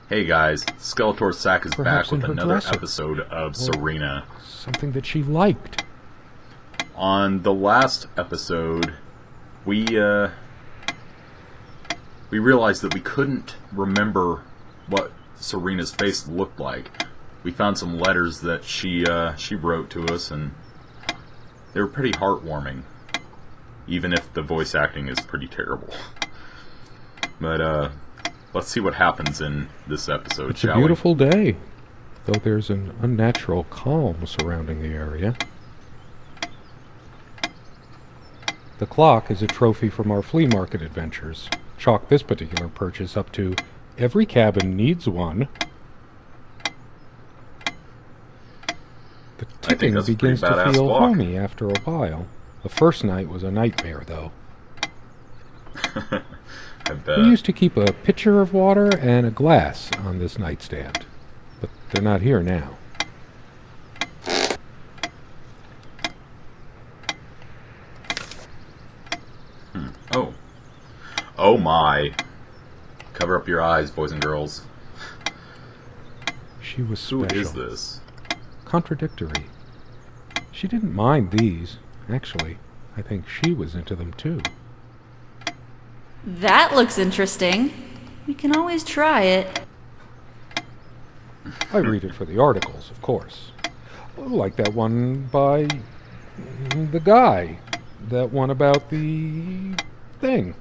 Hey guys, Skeletor Sack is Perhaps back with in her another dresser. episode of Serena. Something that she liked. On the last episode, we realized that we couldn't remember what Serena's face looked like. We found some letters that she wrote to us, and they were pretty heartwarming, even if the voice acting is pretty terrible. But let's see what happens in this episode, It's a shall we? beautiful day, though there's an unnatural calm surrounding the area. The clock is a trophy from our flea market adventures. Chalk this particular purchase up to "Every cabin needs one." The ticking that's a pretty begins to badass feel clock. homey after a while. The first night was a nightmare, though. I bet. We used to keep a pitcher of water and a glass on this nightstand, but they're not here now. Oh. Oh my. Cover up your eyes, boys and girls. She was Who special. is this? Contradictory. She didn't mind these. Actually, I think she was into them too. That looks interesting. We can always try it. I read it for the articles, of course. Like that one by the guy. That one about the thing.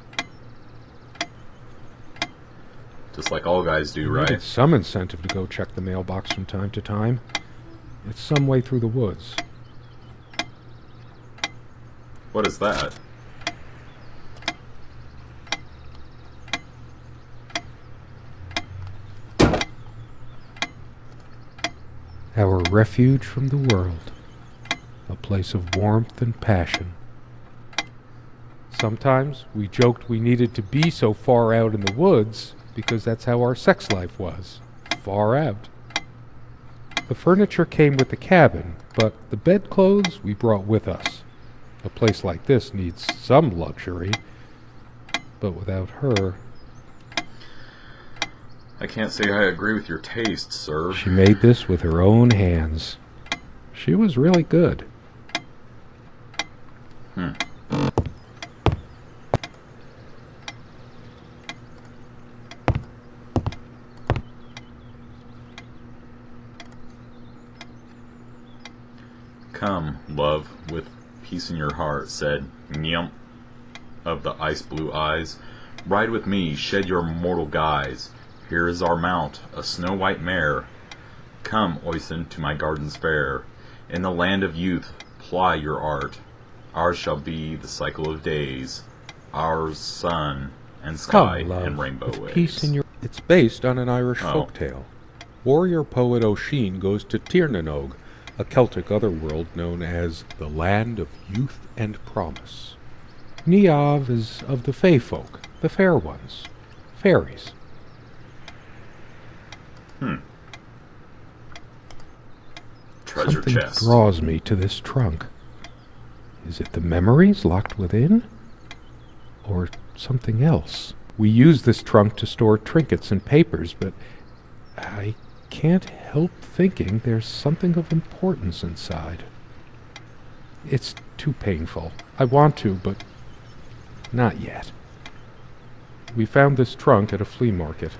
Just like all guys do, We needed right? some incentive to go check the mailbox from time to time. It's some way through the woods. What is that? Our refuge from the world. A place of warmth and passion. Sometimes we joked we needed to be so far out in the woods because that's how our sex life was. Far out. The furniture came with the cabin, but the bedclothes we brought with us. A place like this needs some luxury, but without her... I can't say I agree with your taste, sir. She made this with her own hands. She was really good. Come, love, with peace in your heart, said Nyump of the ice blue eyes. Ride with me, shed your mortal guise. Here is our mount, a snow-white mare. Come, Oisin, to my gardens fair. In the land of youth, ply your art. Ours shall be the cycle of days. Ours sun and sky Come, love, and rainbow with waves. peace in your... It's based on an Irish Oh. folktale. Warrior poet O'Sheen goes to Tirnanog, a Celtic otherworld known as the Land of Youth and Promise. Niamh is of the Fey folk, the fair ones, fairies. Treasure Something chest. draws me to this trunk. Is it the memories locked within? Or something else? We use this trunk to store trinkets and papers, but I can't help thinking there's something of importance inside. It's too painful. I want to, but not yet. We found this trunk at a flea market.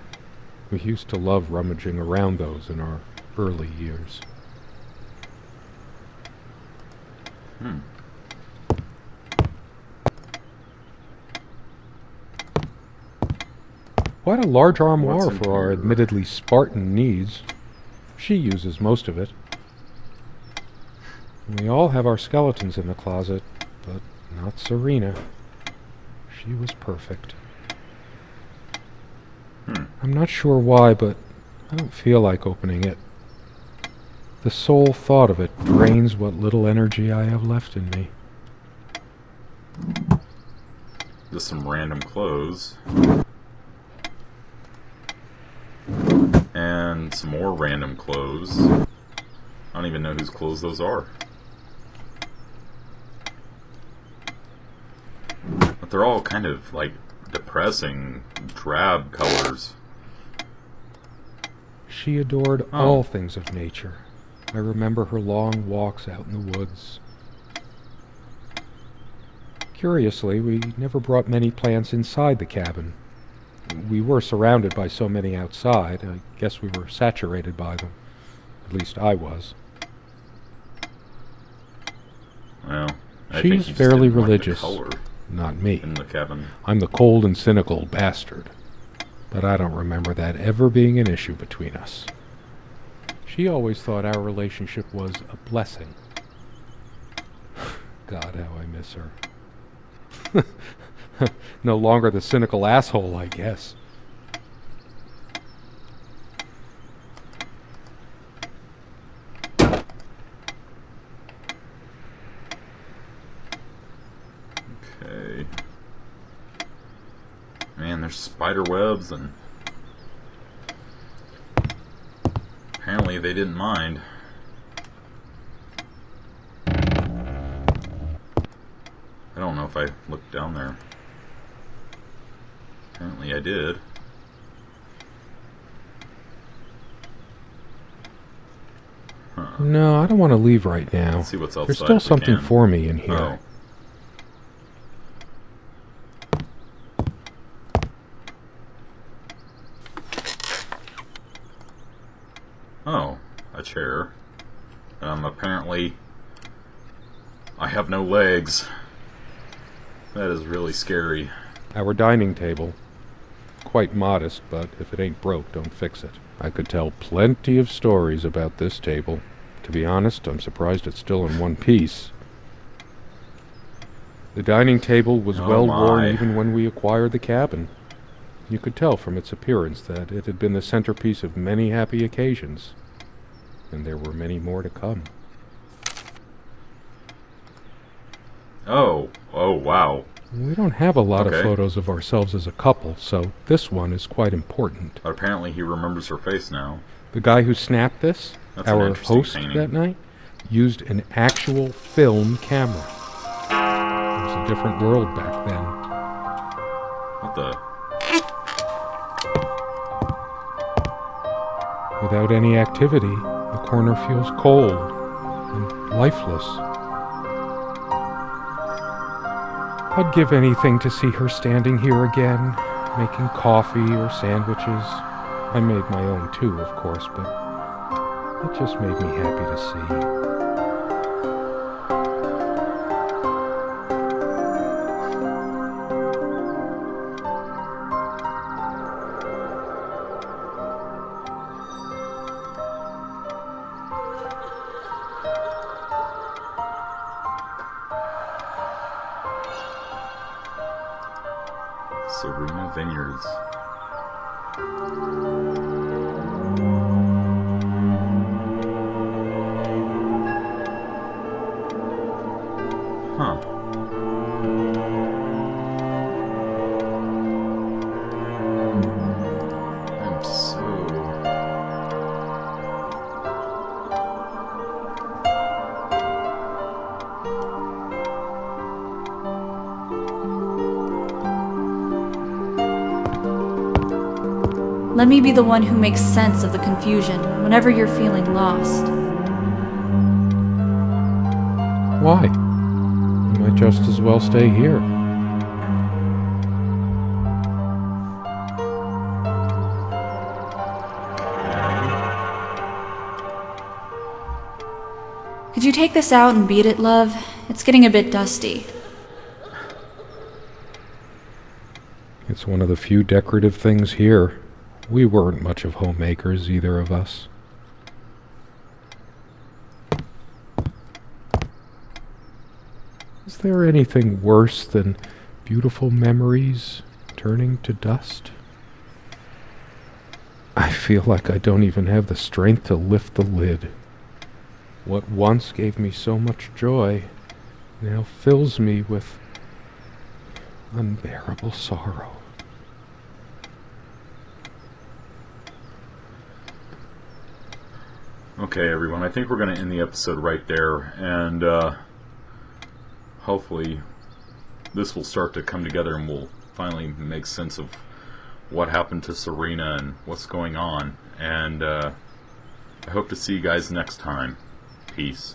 We used to love rummaging around those in our early years. Quite a large armoire What's in for our here? admittedly Spartan needs. She uses most of it. We all have our skeletons in the closet, but not Serena. She was perfect. I'm not sure why, but I don't feel like opening it. The sole thought of it drains what little energy I have left in me. Just some random clothes. And some more random clothes. I don't even know whose clothes those are. But they're all kind of like depressing, drab colors. She adored all things of nature. I remember her long walks out in the woods. Curiously, we never brought many plants inside the cabin. We were surrounded by so many outside, I guess we were saturated by them. At least I was. Well, I think She's you just fairly didn't like the religious. color Not me. in the cabin. I'm the cold and cynical bastard. But I don't remember that ever being an issue between us. She always thought our relationship was a blessing. God, how I miss her. No longer the cynical asshole, I guess. Okay. Man, there's spider webs, and apparently they didn't mind. I don't know if I looked down there. Apparently I did. Huh. No, I don't want to leave right now. Let's see what's outside. There's still if we something can. for me in here. Oh. Oh, a chair. Apparently I have no legs. That is really scary. Our dining table. Quite modest, but if it ain't broke, don't fix it. I could tell plenty of stories about this table. To be honest, I'm surprised it's still in one piece. The dining table was Oh well worn my. even when we acquired the cabin. You could tell from its appearance that it had been the centerpiece of many happy occasions. And there were many more to come. Oh, wow. We don't have a lot Okay. of photos of ourselves as a couple, so this one is quite important. But apparently he remembers her face now. The guy who snapped this, That's an our interesting host painting. that night, used an actual film camera. It was a different world back then. What the? Without any activity, the corner feels cold and lifeless. I'd give anything to see her standing here again, making coffee or sandwiches. I made my own too, of course, but it just made me happy to see. Serena Vineyards. Huh. I'm so... Let me be the one who makes sense of the confusion whenever you're feeling lost. Why? You might just as well stay here. Could you take this out and beat it, love? It's getting a bit dusty. It's one of the few decorative things here. We weren't much of homemakers, either of us. Is there anything worse than beautiful memories turning to dust? I feel like I don't even have the strength to lift the lid. What once gave me so much joy now fills me with unbearable sorrow. Okay, everyone, I think we're going to end the episode right there, and hopefully this will start to come together and we'll finally make sense of what happened to Serena and what's going on. And I hope to see you guys next time. Peace.